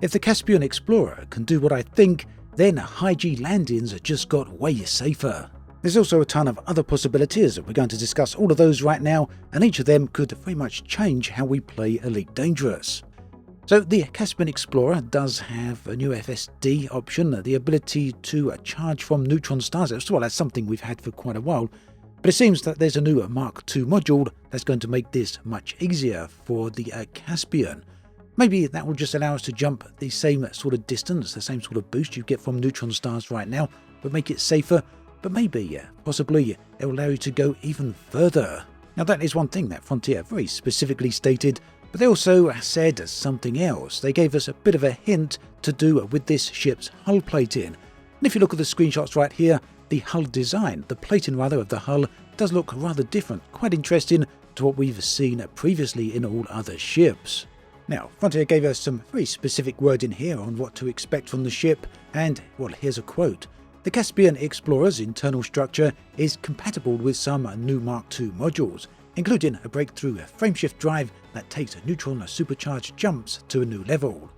If the Caspian Explorer can do what I think, then high-G landings just got way safer. There's also a ton of other possibilities. We're going to discuss all of those right now, and each of them could very much change how we play Elite Dangerous. So the Caspian Explorer does have a new FSD option, the ability to charge from neutron stars. Well, that's something we've had for quite a while, but it seems that there's a new Mark II module that's going to make this much easier for the Caspian. Maybe that will just allow us to jump the same sort of distance, the same sort of boost you get from neutron stars right now, but make it safer. But maybe, possibly, it will allow you to go even further. Now that is one thing that Frontier very specifically stated, but they also said something else. They gave us a bit of a hint to do with this ship's hull plating. And if you look at the screenshots right here, the hull design, the plating rather of the hull, does look rather different, quite interesting to what we've seen previously in all other ships. Now, Frontier gave us some very specific wording here on what to expect from the ship, and, well, here's a quote. The Caspian Explorer's internal structure is compatible with some new Mark II modules, including a breakthrough frameshift drive that takes neutron supercharged jumps to a new level.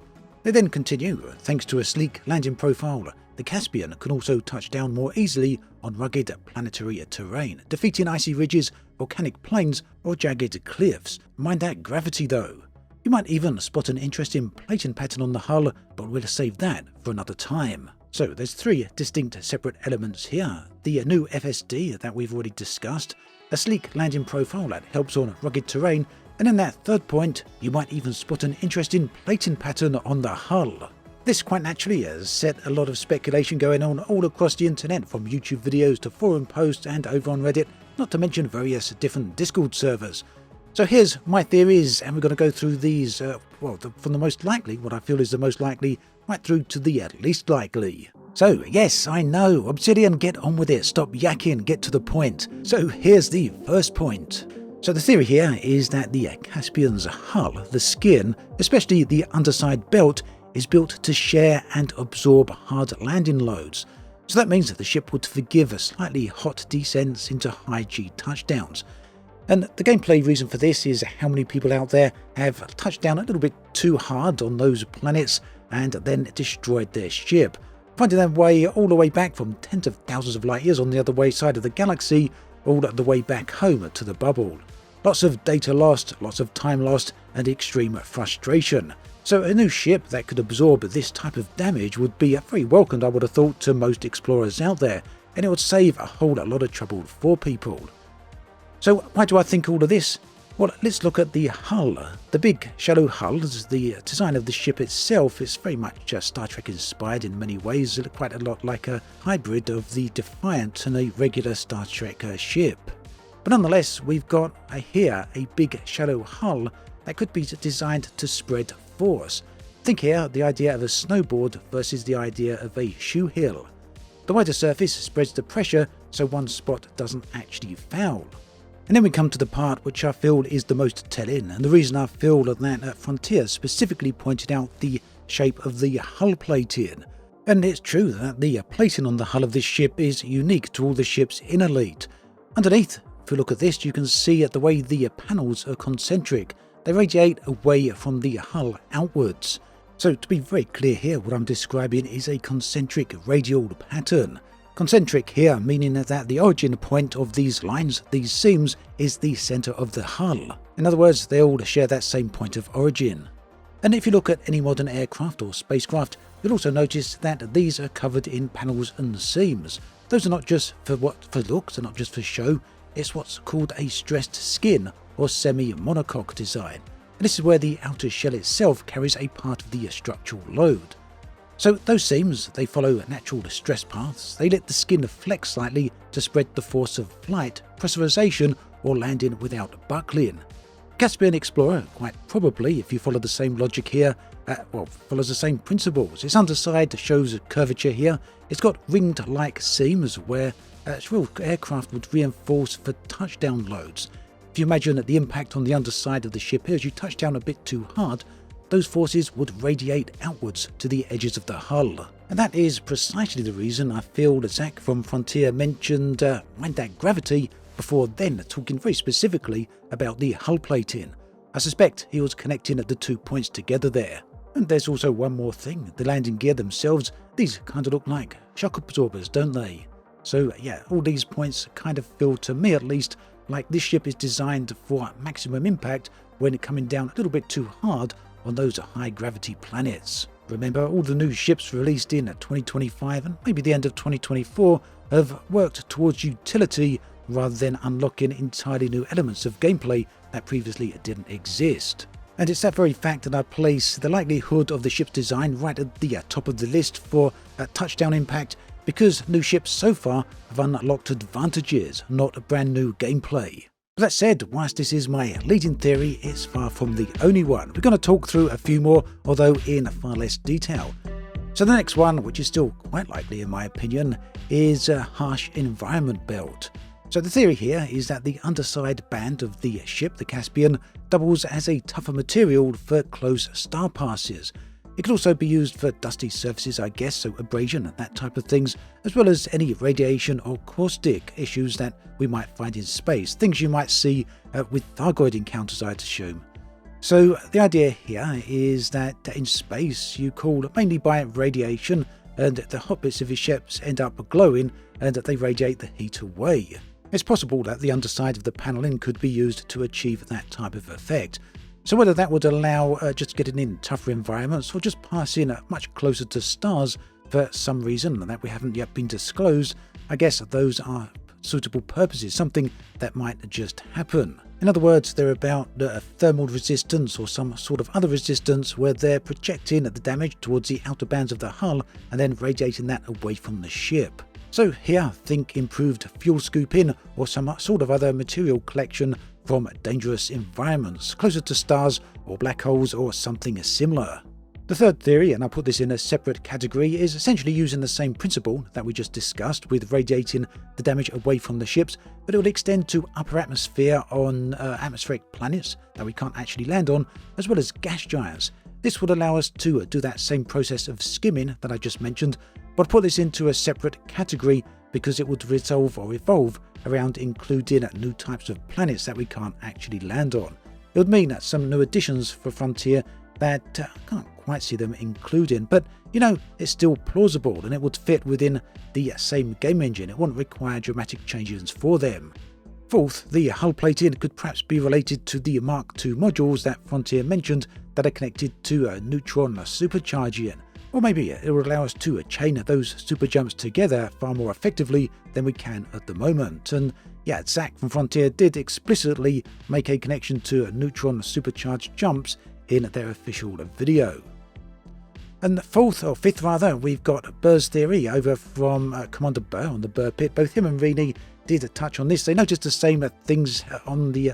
They then continue, thanks to a sleek landing profile, the Caspian can also touch down more easily on rugged planetary terrain, defeating icy ridges, volcanic plains, or jagged cliffs. Mind that gravity though. You might even spot an interesting plating pattern on the hull, but we'll save that for another time. So there's three distinct separate elements here. The new FSD that we've already discussed, a sleek landing profile that helps on rugged terrain, and in that third point, you might even spot an interesting plating pattern on the hull. This quite naturally has set a lot of speculation going on all across the internet, from YouTube videos to forum posts and over on Reddit, not to mention various different Discord servers. So here's my theories, and we're going to go through these, from the most likely, what I feel is the most likely, right through to the least likely. So, yes, I know, Obsidian, get on with it, stop yakking, get to the point. So here's the first point. So the theory here is that the Caspian's hull, the skin, especially the underside belt, is built to share and absorb hard landing loads. So that means that the ship would forgive slightly hot descents into high-G touchdowns. And the gameplay reason for this is how many people out there have touched down a little bit too hard on those planets and then destroyed their ship, finding their way all the way back from tens of thousands of light years on the other way side of the galaxy, all the way back home to the bubble. Lots of data lost, lots of time lost, and extreme frustration. So a new ship that could absorb this type of damage would be very welcomed, I would have thought, to most explorers out there, and it would save a whole lot of trouble for people. So why do I think all of this? Well, let's look at the hull. The big shallow hulls, the design of the ship itself is very much Star Trek inspired in many ways. It looks quite a lot like a hybrid of the Defiant and a regular Star Trek ship. But nonetheless, we've got here a big shallow hull that could be designed to spread force. Think here the idea of a snowboard versus the idea of a shoe hill. The wider surface spreads the pressure so one spot doesn't actually foul. And then we come to the part which I feel is the most telling, and the reason I feel that Frontier specifically pointed out the shape of the hull plating. And it's true that the plating on the hull of this ship is unique to all the ships in Elite. Underneath, if you look at this, you can see the way the panels are concentric. They radiate away from the hull outwards. So to be very clear here, what I'm describing is a concentric radial pattern. Concentric here meaning that the origin point of these lines, these seams, is the centre of the hull. In other words, they all share that same point of origin. And if you look at any modern aircraft or spacecraft, you'll also notice that these are covered in panels and seams. Those are not just for looks, they're not just for show, it's what's called a stressed skin or semi-monocoque design. And this is where the outer shell itself carries a part of the structural load. So those seams, they follow natural stress paths. They let the skin flex slightly to spread the force of flight, pressurization, or landing without buckling. Caspian Explorer, quite probably, if you follow the same logic here, follows the same principles. Its underside shows a curvature here. It's got ringed-like seams where real aircraft would reinforce for touchdown loads. If you imagine that the impact on the underside of the ship here, as you touch down a bit too hard, those forces would radiate outwards to the edges of the hull. And that is precisely the reason I feel that Zach from Frontier mentioned mind that gravity before then talking very specifically about the hull plating. I suspect he was connecting the 2 points together there. And there's also one more thing, the landing gear themselves, these kind of look like shock absorbers, don't they? So yeah, all these points kind of feel, to me at least, like this ship is designed for maximum impact when coming down a little bit too hard on those high gravity planets. Remember, all the new ships released in 2025 and maybe the end of 2024 have worked towards utility rather than unlocking entirely new elements of gameplay that previously didn't exist. And it's that very fact that I place the likelihood of the ship's design right at the top of the list for touchdown impact, because new ships so far have unlocked advantages, not brand new gameplay. But that said, whilst this is my leading theory, it's far from the only one. We're going to talk through a few more, although in far less detail. So the next one, which is still quite likely in my opinion, is a harsh environment belt. So the theory here is that the underside band of the ship, the Caspian, doubles as a tougher material for close star passes. It could also be used for dusty surfaces, I guess, so abrasion and that type of things, as well as any radiation or caustic issues that we might find in space, things you might see with Thargoid encounters, I'd assume. So the idea here is that in space you cool mainly by radiation, and the hot bits of your ships end up glowing and they radiate the heat away. It's possible that the underside of the paneling could be used to achieve that type of effect. So whether that would allow just getting in tougher environments or just passing much closer to stars for some reason that we haven't yet been disclosed, I guess those are suitable purposes, something that might just happen. In other words, they're about thermal resistance or some sort of other resistance where they're projecting the damage towards the outer bands of the hull and then radiating that away from the ship. So here, think improved fuel scooping or some sort of other material collection from dangerous environments, closer to stars or black holes or something similar. The third theory, and I'll put this in a separate category, is essentially using the same principle that we just discussed with radiating the damage away from the ships, but it will extend to upper atmosphere on atmospheric planets that we can't actually land on, as well as gas giants. This would allow us to do that same process of skimming that I just mentioned, but put this into a separate category because it would resolve or evolve around including new types of planets that we can't actually land on. It would mean that some new additions for Frontier that I can't quite see them including, but you know, it's still plausible and it would fit within the same game engine. It wouldn't require dramatic changes for them. Fourth, the hull plating could perhaps be related to the Mark II modules that Frontier mentioned that are connected to a Neutron supercharging. Or maybe it will allow us to chain those super jumps together far more effectively than we can at the moment. And yeah, Zach from Frontier did explicitly make a connection to Neutron supercharged jumps in their official video. And fourth, or fifth rather, we've got Buur's theory over from Commander Buur on the Buur Pit. Both him and Rini did touch on this. They noticed the same things on the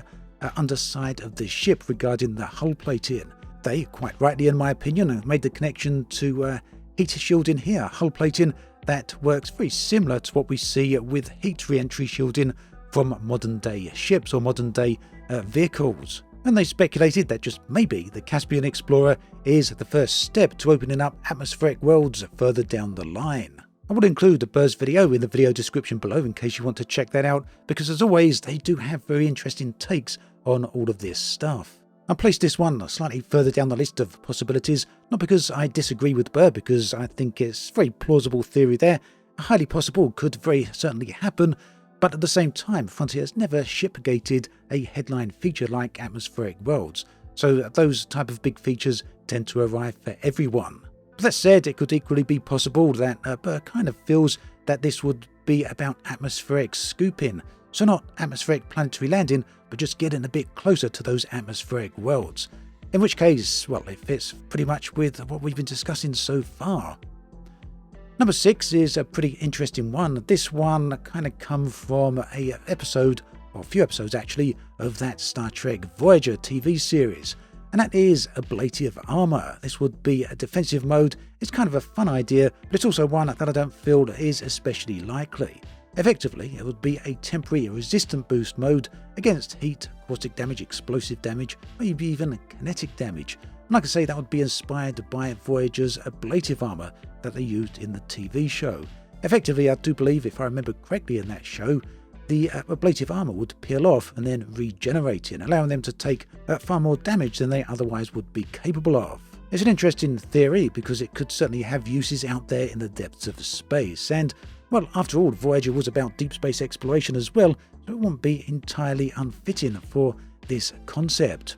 underside of the ship regarding the hull plating. They, quite rightly in my opinion, made the connection to heat shielding here, hull plating that works very similar to what we see with heat re-entry shielding from modern day ships or modern day vehicles. And they speculated that just maybe the Caspian Explorer is the first step to opening up atmospheric worlds further down the line. I will include Buur's video in the video description below in case you want to check that out, because as always they do have very interesting takes on all of this stuff. I placed this one slightly further down the list of possibilities, not because I disagree with Buur, because I think it's a very plausible theory there, highly possible, could very certainly happen, but at the same time Frontier has never shipgated a headline feature like atmospheric worlds, so those type of big features tend to arrive for everyone. But that said, it could equally be possible that Buur kind of feels that this would be about atmospheric scooping, so not atmospheric planetary landing, but just getting a bit closer to those atmospheric worlds. In which case, well, it fits pretty much with what we've been discussing so far. Number 6 is a pretty interesting one. This one kind of come from a episode, or a few episodes actually, of that Star Trek Voyager TV series. And that is Ablative Armour. This would be a defensive mode. It's kind of a fun idea, but it's also one that I don't feel is especially likely. Effectively, it would be a temporary resistant boost mode against heat, caustic damage, explosive damage, maybe even kinetic damage. And like I say, that would be inspired by Voyager's Ablative Armour that they used in the TV show. Effectively, I do believe, if I remember correctly in that show, the Ablative Armour would peel off and then regenerate, allowing them to take far more damage than they otherwise would be capable of. It's an interesting theory because it could certainly have uses out there in the depths of space, and, well, after all, Voyager was about deep space exploration as well, so it won't be entirely unfitting for this concept.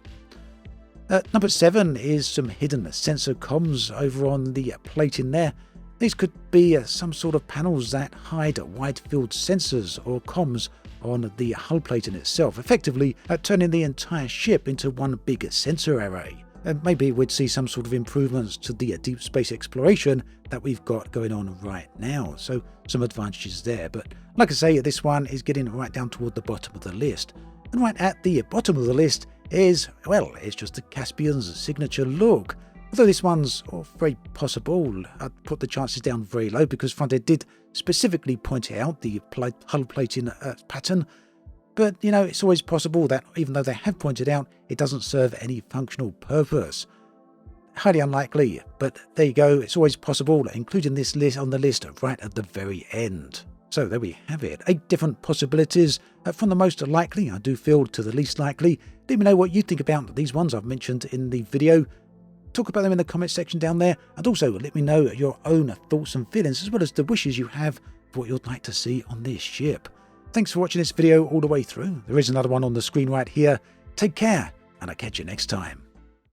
Number 7 is some hidden sensor comms over on the plate in there. These could be some sort of panels that hide wide-field sensors or comms on the hull plate in itself, effectively turning the entire ship into one big sensor array. And maybe we'd see some sort of improvements to the deep space exploration that we've got going on right now, so some advantages there. But like I say, this one is getting right down toward the bottom of the list. And right at the bottom of the list is, well, it's just the Caspian's signature look. Although this one's very possible, I'd put the chances down very low because Frontier did specifically point out the hull plating pattern. But, you know, it's always possible that even though they have pointed out, it doesn't serve any functional purpose. Highly unlikely, but there you go, it's always possible, including this list on the list right at the very end. So there we have it, 8 different possibilities, from the most likely, I do feel, to the least likely. Let me know what you think about these ones I've mentioned in the video. Talk about them in the comment section down there, and also let me know your own thoughts and feelings, as well as the wishes you have for what you'd like to see on this ship. Thanks for watching this video all the way through. There is another one on the screen right here. Take care, and I'll catch you next time.